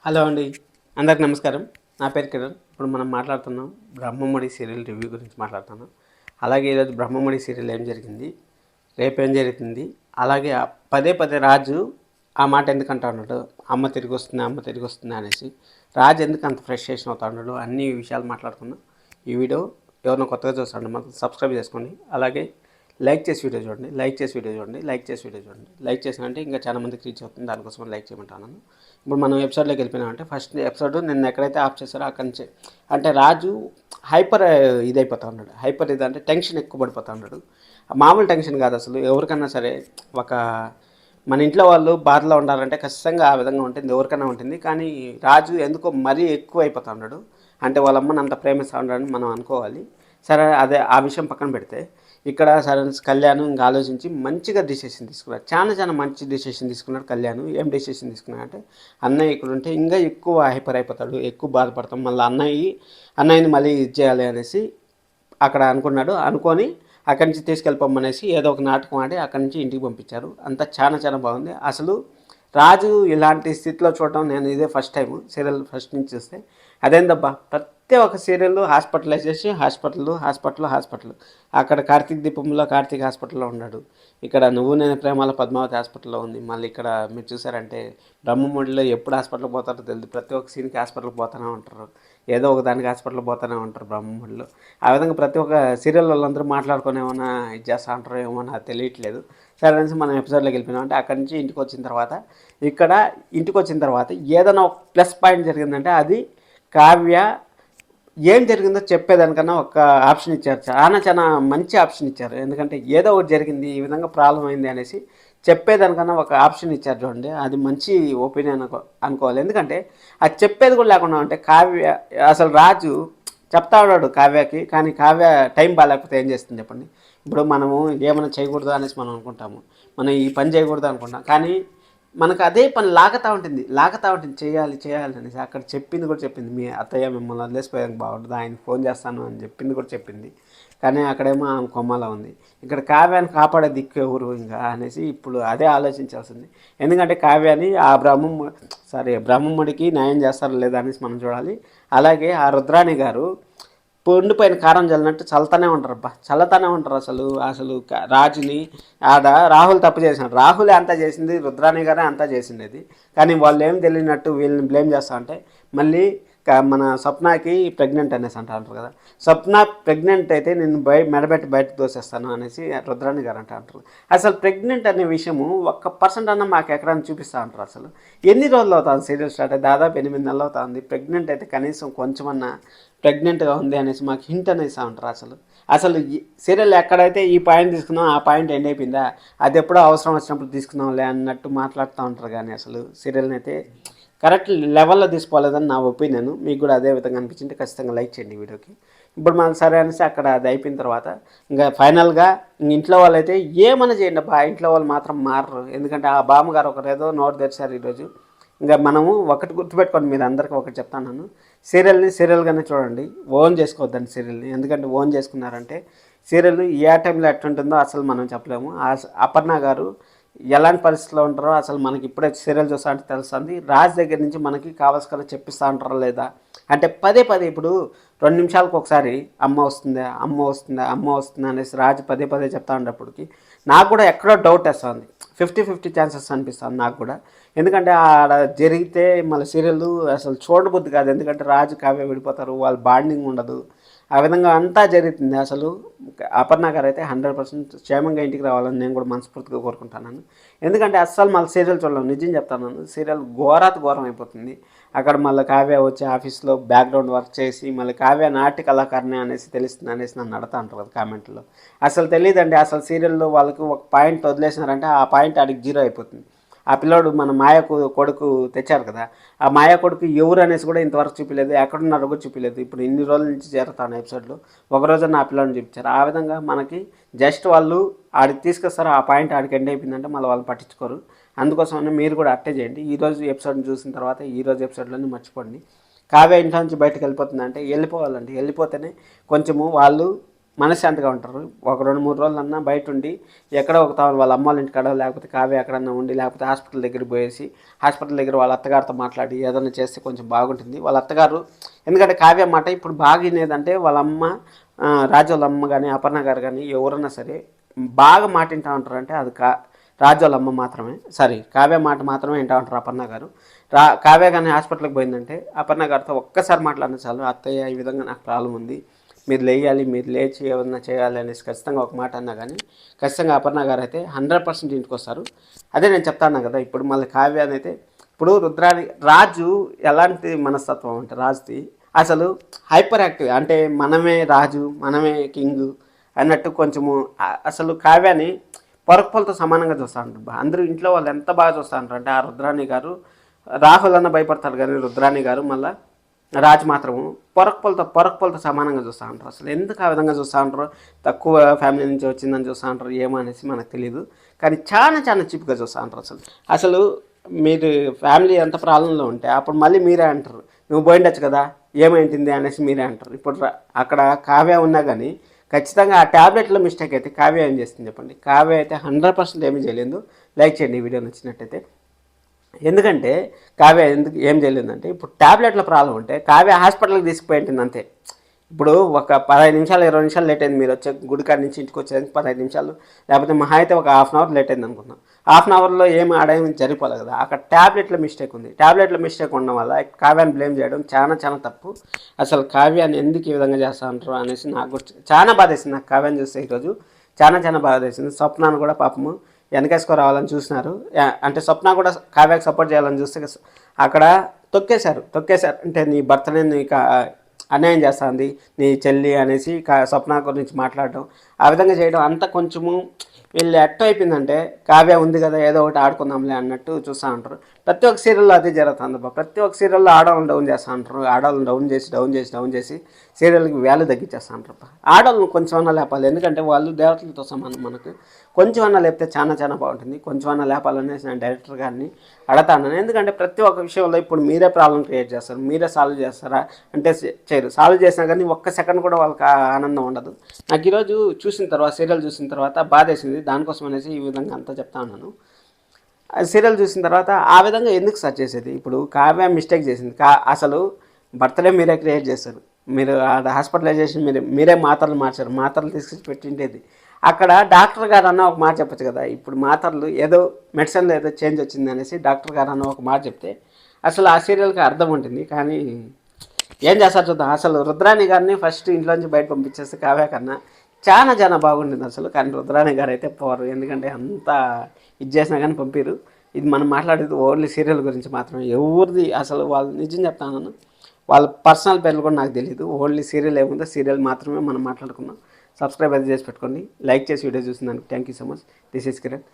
Hello అండి, అందరికి నమస్కారం. నా పేరు కిరణ్. ఇప్పుడు మనం మాట్లాడుతున్నాం బ్రహ్మముడి సీరియల్ రివ్యూ గురించి మాట్లాడుతున్నాం. అలాగే ఈరోజు బ్రహ్మముడి సీరియల్ ఏం జరిగింది, రేపు ఏం జరుగుతుంది, అలాగే పదే పదే రాజు ఆ మాట ఎందుకంటా ఉన్నాడు, అమ్మ తిరిగి వస్తుంది అమ్మ తిరిగి వస్తుంది అనేసి రాజు ఎందుకు అంత ఫ్రస్ట్రేషన్ అవుతా ఉన్నాడు, అన్ని విషయాలు మాట్లాడుకుందాం. ఈ వీడియో ఎవరినో కొత్తగా చూస్తాడు మాకు సబ్స్క్రైబ్ చేసుకోండి. అలాగే లైక్ చేసి వీడియో చూడండి, లైక్ చేసి వీడియో చూడండి, లైక్ చేసి వీడియో చూడండి. లైక్ చేసినంటే ఇంకా చాలా మందికి రీచ్ అవుతుంది, దానికోసం లైక్ చేయమంటాను. ఇప్పుడు మనం ఎపిసోడ్లోకి వెళ్ళిపోయినామంటే ఫస్ట్ ఎపిసోడ్ నిన్న ఎక్కడైతే ఆఫ్ చేశారో అక్కడి నుంచి అంటే రాజు హైపర్ ఇదైపోతూ ఉన్నాడు. హైపర్ ఇదంటే టెన్షన్ ఎక్కువ పడిపోతూ ఉన్నాడు. మామూలు టెన్షన్ కాదు అసలు. ఎవరికన్నా సరే ఒక మన ఇంట్లో వాళ్ళు బాధలో ఉండాలంటే ఖచ్చితంగా ఆ విధంగా ఉంటుంది, ఎవరికైనా ఉంటుంది. కానీ రాజు ఎందుకో మరీ ఎక్కువ అయిపోతూ ఉన్నాడు. అంటే వాళ్ళ అమ్మని అంత ప్రేమిస్తూ ఉన్నాడని మనం అనుకోవాలి. సరే, అదే ఆ విషయం పక్కన పెడితే ఇక్కడ సరే కళ్యాణ్ ఇంకా ఆలోచించి మంచిగా డిసిషన్ తీసుకున్నాడు. చాలా మంచి డిసిషన్ తీసుకున్నాడు కళ్యాణ్. ఏం డిసిషన్ తీసుకున్నాడు అంటే అన్నయ్య ఇక్కడ ఉంటే ఇంకా ఎక్కువ హైపర్ అయిపోతాడు, ఎక్కువ బాధపడతాం, మళ్ళీ అన్నయ్యని మళ్ళీ ఇది చేయాలి అనేసి అక్కడ అనుకున్నాడు. అనుకొని అక్కడి నుంచి తీసుకెళ్ళిపోమనేసి ఏదో ఒక నాటకం ఆడి అక్కడి నుంచి ఇంటికి పంపించారు. అంతా చాలా బాగుంది. అసలు రాజు ఇలాంటి స్థితిలో చూడటం నేను ఇదే ఫస్ట్ టైం సీరియల్ ఫస్ట్ నుంచి చూస్తే. అదేందబ్బా, ప్రతి ఒక్క సీరియల్ హాస్పిటల్. అక్కడ కార్తీక్ దీపంలో కార్తీక్ హాస్పిటల్లో ఉన్నాడు, ఇక్కడ నువ్వు నేను ప్రేమాల పద్మావతి హాస్పిటల్లో ఉంది. మళ్ళీ ఇక్కడ మీరు చూసారంటే బ్రహ్మముడిలో ఎప్పుడు హాస్పిటల్కి పోతారో తెలియదు, ప్రతి ఒక్క సీన్కి హాస్పిటల్కి పోతూనే ఉంటారు, ఏదో ఒక దానికి హాస్పిటల్కి పోతూనే ఉంటారు బ్రహ్మముడిలో. ఆ విధంగా ప్రతి ఒక్క సీరియల్ వాళ్ళందరూ మాట్లాడుకొని ఏమైనా ఇది చేస్తూ ఉంటారో ఏమో నాకు తెలియట్లేదు. సరే అనేసి మనం ఎపిసోడ్లోకి వెళ్ళిపోయినాం. అంటే అక్కడి నుంచి ఇంటికి వచ్చిన తర్వాత ఏదైనా ఒక ప్లస్ పాయింట్ జరిగిందంటే అది కావ్య ఏం జరిగిందో చెప్పేదానికన్నా ఒక ఆప్షన్ ఇచ్చారు. చాలా మంచి ఆప్షన్ ఇచ్చారు. ఎందుకంటే ఏదో ఒకటి జరిగింది, ఈ విధంగా ప్రాబ్లం అయింది అనేసి చెప్పేదానికన్నా ఒక ఆప్షన్ ఇచ్చారు చూడండి, అది మంచి ఒపీనియన్ అనుకోవాలి. ఎందుకంటే అది చెప్పేది కూడా లేకుండా అంటే కావ్య అసలు రాజు చెప్తా ఉన్నాడు కావ్యకి, కానీ కావ్య టైం బాగాలేకపోతే ఏం చేస్తుంది చెప్పండి. ఇప్పుడు మనము ఏమైనా చేయకూడదు అనేసి మనం అనుకుంటాము, మనం ఈ పని చేయకూడదు అనుకుంటాం, కానీ మనకు అదే పని లాగుతూ ఉంటుంది చేయాలి అనేసి. అక్కడ చెప్పింది కూడా చెప్పింది, మీ అత్తయ్య మిమ్మల్ని వదిలేసిపోయాక బాగుంటుంది, ఆయన ఫోన్ చేస్తాను అని చెప్పింది కూడా చెప్పింది. కానీ అక్కడేమో ఆమె కొమ్మలా ఉంది. ఇక్కడ కావ్యాన్ని కాపాడే దిక్కు ఎవరు ఇంకా అనేసి ఇప్పుడు అదే ఆలోచించాల్సింది. ఎందుకంటే కావ్యాన్ని ఆ బ్రహ్మముడికి న్యాయం చేస్తారో లేదా అనేసి మనం చూడాలి. అలాగే ఆ రుద్రాణి గారు పొండిపోయిన కారం చల్లినట్టు చల్లుతూనే ఉంటారు. అసలు రాజుని ఆడ రాహుల్ తప్పు చేసినాడు, రాహులే అంతా చేసింది, రుద్రాణి గారే అంతా చేసిండేది. కానీ వాళ్ళు ఏం తెలియనట్టు వీళ్ళని బ్లేమ్ చేస్తా ఉంటే మళ్ళీ మన స్వప్నకి ప్రెగ్నెంట్ అనేసి అంటారు కదా, స్వప్న ప్రెగ్నెంట్ అయితే నేను మెడబెట్టి బయటకు తోసేస్తాను అనేసి రుద్రాణి గారు అంటారు. అసలు ప్రెగ్నెంట్ అనే విషయము 1% అన్న మాకు ఎక్కడైనా చూపిస్తూ ఉంటారు. అసలు ఎన్ని రోజులు అవుతుంది సీరియల్ స్టార్ట్ అయితే, దాదాపు 8 నెలలు అవుతుంది. ప్రెగ్నెంట్ అయితే కనీసం కొంచెమన్నా ప్రెగ్నెంట్గా ఉంది అనేసి మాకు హింట్ అనేసి ఉంటారు. అసలు సీరియల్ ఎక్కడైతే ఈ పాయింట్ తీసుకున్నాం ఆ పాయింట్ ఎండ్ అయిపోయిందా, అది ఎప్పుడో అవసరం వచ్చినప్పుడు తీసుకున్నాంలే అన్నట్టు మాట్లాడుతూ ఉంటారు. కానీ అసలు సీరియల్ని అయితే కరెక్ట్ లెవెల్లో తీసుకోలేదని నా ఒపీనియన్. మీకు కూడా అదే విధంగా అనిపించింటే ఖచ్చితంగా లైక్ చేయండి వీడియోకి. ఇప్పుడు మనం సరే అనేసి అక్కడ అది అయిపోయిన తర్వాత ఇంకా ఫైనల్గా ఇంట్లో వాళ్ళు అయితే ఏమన్నా చేయండి అబ్బా, ఇంట్లో వాళ్ళు మాత్రం మారరు. ఎందుకంటే ఆ బామ్మగారు ఒకరు ఏదో నోటు తెరిచారు ఈరోజు. ఇంకా మనము ఒకటి గుర్తుపెట్టుకోండి, మీరు అందరికీ ఒకటి చెప్తాను, సీరియల్ని సీరియల్గానే చూడండి, ఓన్ చేసుకోవద్దండి సీరియల్ని. ఎందుకంటే ఓన్ చేసుకున్నారంటే సీరియల్ ఏ టైంలో ఎట్టుంటుందో అసలు మనం చెప్పలేము. అపర్ణ గారు ఎలాంటి పరిస్థితిలో ఉంటారో అసలు మనకి ఇప్పుడే సీరియల్ చూస్తా అంటే తెలుస్తుంది. రాజ్ దగ్గర నుంచి మనకి కావాల్సిన చెప్పిస్తూ ఉంటారా లేదా అంటే పదే ఇప్పుడు 2 నిమిషాలకు ఒకసారి అమ్మ వస్తుందా అనేసి రాజు పదే చెప్తా ఉండేప్పటికి నాకు కూడా ఎక్కడో డౌట్ వేస్తుంది. 50-50 ఛాన్సెస్ అనిపిస్తుంది నాకు కూడా. ఎందుకంటే ఆడ జరిగితే మళ్ళీ సీరియల్ అసలు చూడబుద్ది కాదు. ఎందుకంటే రాజు కావ్య విడిపోతారు, వాళ్ళ బాండింగ్ ఉండదు, ఆ విధంగా అంతా జరుగుతుంది. అసలు అపర్ణ గారు అయితే 100% క్షేమంగా ఇంటికి రావాలని నేను కూడా మనస్ఫూర్తిగా కోరుకుంటున్నాను. ఎందుకంటే అస్సలు మళ్ళీ సీరియల్ చూడలేము, నిజం చెప్తాను. సీరియల్ ఘోరం అయిపోతుంది. అక్కడ మళ్ళీ కావ్య వచ్చి ఆఫీస్లో బ్యాక్గ్రౌండ్ వర్క్ చేసి మళ్ళీ కావ్య నాట్య కళాకారిణి అనేసి తెలుస్తుంది అనేసి నన్ను అడతా అంటారు కదా కామెంట్లో. అసలు తెలియదండి. అసలు సీరియల్లో వాళ్ళకి ఒక పాయింట్ వదిలేసినారంటే ఆ పాయింట్ ఆడికి 0 అయిపోతుంది. ఆ పిల్లోడు మన కొడుకు తెచ్చారు కదా, ఆ మాయా కొడుకు ఎవరు అనేసి కూడా ఇంతవరకు చూపించలేదు, ఎక్కడున్నారో కూడా చూపించలేదు. ఇప్పుడు ఇన్ని రోజుల నుంచి చేరుతాను ఎపిసోడ్లో ఒకరోజు నా పిల్లని చూపించారు. ఆ విధంగా మనకి జస్ట్ వాళ్ళు ఆడికి తీసుకొస్తారు, ఆ పాయింట్ ఆడికి ఎండ్ అయిపోయిందంటే మళ్ళీ వాళ్ళు పట్టించుకోరు. అందుకోసమని మీరు కూడా అట్టే చేయండి. ఈరోజు ఎపిసోడ్ని చూసిన తర్వాత ఈరోజు ఎపిసోడ్లోనే మర్చిపోండి. కావ్య ఇంట్లో నుంచి బయటకు వెళ్ళిపోతుందంటే వెళ్ళిపోవాలండి. వెళ్ళిపోతేనే కొంచెము వాళ్ళు మనశ్శాంతిగా ఉంటారు. ఒక 2-3 రోజులన్నా బయట ఉండి ఎక్కడో ఒక వాళ్ళ అమ్మ వాళ్ళ ఇంటికాడ లేకపోతే కావ్య ఎక్కడన్నా ఉండి లేకపోతే హాస్పిటల్ దగ్గర పోయేసి హాస్పిటల్ దగ్గర వాళ్ళ అత్తగారితో మాట్లాడి ఏదైనా చేస్తే కొంచెం బాగుంటుంది. వాళ్ళ అత్తగారు ఎందుకంటే కావ్య మాట ఇప్పుడు బాగినేదంటే వాళ్ళ అమ్మ రాజు వాళ్ళ అమ్మ కానీ అపర్ణ గారు కానీ ఎవరన్నా సరే బాగా మాట వింటా ఉంటారంటే అది రాజు వాళ్ళ అమ్మ మాత్రమే, సారీ కావ్య మాట మాత్రమే వింటా ఉంటారు అపర్ణ గారు. కావ్య కానీ హాస్పిటల్కి పోయిందంటే అపర్ణ గారితో ఒక్కసారి మాట్లాడిన చాలు, అత్తయ్య ఈ విధంగా నాకు ప్రాబ్లం ఉంది, మీరు లేయాలి, మీరు లేచి ఏమన్నా చేయాలి అనేసి ఖచ్చితంగా ఒక మాట అన్నా కానీ ఖచ్చితంగా అపర్ణ గారు అయితే 100% ఇంటికి వస్తారు. అదే నేను చెప్తాను కదా, ఇప్పుడు మళ్ళీ కావ్య అని అయితే ఇప్పుడు రుద్రాని రాజు ఎలాంటి మనస్తత్వం అంటే రాజుది అసలు హైపర్ యాక్టివ్, అంటే మనమే రాజు మనమే కింగ్ అన్నట్టు కొంచెము అసలు కావ్యాన్ని పొరకపోలతో సమానంగా చూస్తూ ఉంటారు. అందరూ ఇంట్లో వాళ్ళు ఎంత బాగా చూస్తూ ఉంటారు అంటే ఆ రుద్రాణి గారు రాహుల్ అన్న భయపడతారు కానీ రుద్రాణి గారు మళ్ళీ రాజు మాత్రము పొరకపోలతో సమానంగా చూస్తూ ఉంటారు. అసలు ఎందుకు ఆ విధంగా చూస్తూ ఉంటారు, తక్కువ ఫ్యామిలీ నుంచి వచ్చిందని చూస్తూ ఉంటారు ఏమో అనేసి మనకు తెలియదు, కానీ చాలా చాలా చీప్గా చూస్తూ ఉంటారు. అసలు మీరు ఫ్యామిలీ ఎంత ప్రాబ్లంలో ఉంటే అప్పుడు మళ్ళీ మీరే అంటారు నువ్వు పోయిండొచ్చు కదా ఏమైంది అనేసి మీరే అంటారు. ఇప్పుడు అక్కడ కావ్య ఉన్నా కానీ ఖచ్చితంగా ఆ ట్యాబ్లెట్లో మిస్టేక్ అయితే కావ్య ఏం చేస్తుంది చెప్పండి. కావ్య అయితే 100% ఏమీ చేయలేదు. లైక్ చేయండి ఈ వీడియో నచ్చినట్టయితే. ఎందుకంటే కావ్య ఎందుకు ఏం చేయలేదంటే ఇప్పుడు ట్యాబ్లెట్ల ప్రాబ్లం ఉంటే కావ్య హాస్పిటల్కి తీసుకుపోయింటుంది అంతే. ఇప్పుడు ఒక 15 నిమిషాలు 20 నిమిషాలు లేట్ అయింది, మీరు వచ్చే గుడికాడ నుంచి ఇంటికి వచ్చేదానికి 15 నిమిషాలు లేకపోతే మహా అయితే ఒక ½ అవర్ లేట్ అయింది అనుకుందాం. ½ అవర్లో ఏమి ఆడేమి జరిగిపోలేదు కదా, అక్కడ ట్యాబ్లెట్ల మిస్టేక్ ఉంది. ట్యాబ్లెట్ల మిస్టేక్ ఉండడం వల్ల కావ్యాన్ని బ్లేమ్ చేయడం చాలా చాలా తప్పు. అసలు కావ్యాన్ని ఎందుకు ఈ విధంగా చేస్తూ ఉంటారు అనేసి నాకు చాలా బాధేసింది. నాకు కావ్యాన్ని చూస్తే ఈరోజు చాలా చాలా బాధేసింది. స్వప్నాన్ని కూడా పాపము వెనకేసుకో రావాలని చూసినారు, అంటే స్వప్న కూడా కావ్యాకి సపోర్ట్ చేయాలని చూస్తే అక్కడ తొక్కేశారు అంటే నీ భర్తనే నీకు అన్యాయం చేస్తుంది నీ చెల్లి అనేసి స్వప్న గురించి మాట్లాడడం ఆ విధంగా చేయడం అంతా కొంచెము వీళ్ళు ఎట్టో అయిపోయిందంటే కావ్య ఉంది కదా ఏదో ఒకటి ఆడుకుందాంలే అన్నట్టు చూస్తూ ఉంటారు. ప్రతి ఒక్క సీరియల్లో అదే జరుగుతుంది. ప్రతి ఒక్క సీరియల్లో ఆడవాళ్ళని డౌన్ చేస్తూ ఉంటారు. ఆడవాళ్ళని డౌన్ చేసి సీరియల్కి వ్యాల్యూ తగ్గించేస్తూ ఉంటారు. ఆడవాళ్ళని కొంచెం అన్నా లేపాలి, ఎందుకంటే వాళ్ళు దేవతలతో సమానం. మనకు కొంచెం అన్నా లేపితే చాలా చాలా బాగుంటుంది. కొంచెం అన్నా లేపాలనేసి నేను డైరెక్టర్ గారిని అడతాను. ఎందుకంటే ప్రతి ఒక్క విషయంలో ఇప్పుడు మీరే ప్రాబ్లం క్రియేట్ చేస్తారు, మీరే సాల్వ్ చేస్తారా అంటే చేయరు. సాల్వ్ చేసినా కానీ ఒక్క సెకండ్ కూడా వాళ్ళకి ఆనందం ఉండదు. నాకు ఈరోజు చూసిన తర్వాత సీరియల్ చూసిన తర్వాత బాధేసింది, దానికోసం అనేసి ఈ విధంగా అంతా చెప్తా ఉన్నాను. సీరియల్ చూసిన తర్వాత ఆ విధంగా ఎందుకు సర్చ్ చేసేది. ఇప్పుడు కావ్య మిస్టేక్ చేసింది, అసలు బర్త్డే మీరే క్రియేట్ చేస్తారు, మీరు హాస్పిటలైజేషన్ మీరే మాత్రలు మార్చారు, మాత్రలు తీసుకొచ్చి పెట్టిండేది. అక్కడ డాక్టర్ గారు అన్న ఒక మాట చెప్పచ్చు కదా, ఇప్పుడు మాత్రలు ఏదో మెడిసిన్లో ఏదో చేంజ్ వచ్చింది అనేసి డాక్టర్ గారు అన్న ఒక మాట చెప్తే అసలు ఆ సీరియల్కి అర్థం ఉంటుంది. కానీ ఏం చేస్తారు చూద్దాం. అసలు రుద్రాణి గారిని ఫస్ట్ ఇంట్లోంచి బయట పంపించేస్తే కావ్య కన్నా చాలా చాలా బాగుంటుంది అసలు. కానీ రుద్రాణి గారు అయితే పోరు, ఎందుకంటే అంత ఇది చేసినా కానీ పంపిరు. ఇది మనం మాట్లాడేది ఓన్లీ సీరియల్ గురించి మాత్రమే. ఎవరిది అసలు వాళ్ళు నిజం చెప్తాను, వాళ్ళ పర్సనల్ పేర్లు కూడా నాకు తెలియదు. ఓన్లీ సీరియల్ ఏముందో సీరియల్ మాత్రమే మనం మాట్లాడుకుందాం. సబ్స్క్రైబ్ అయితే చేసి పెట్టుకోండి, లైక్ చేసి వీడియో చూసినందుకు thank you so much. This is Kiran.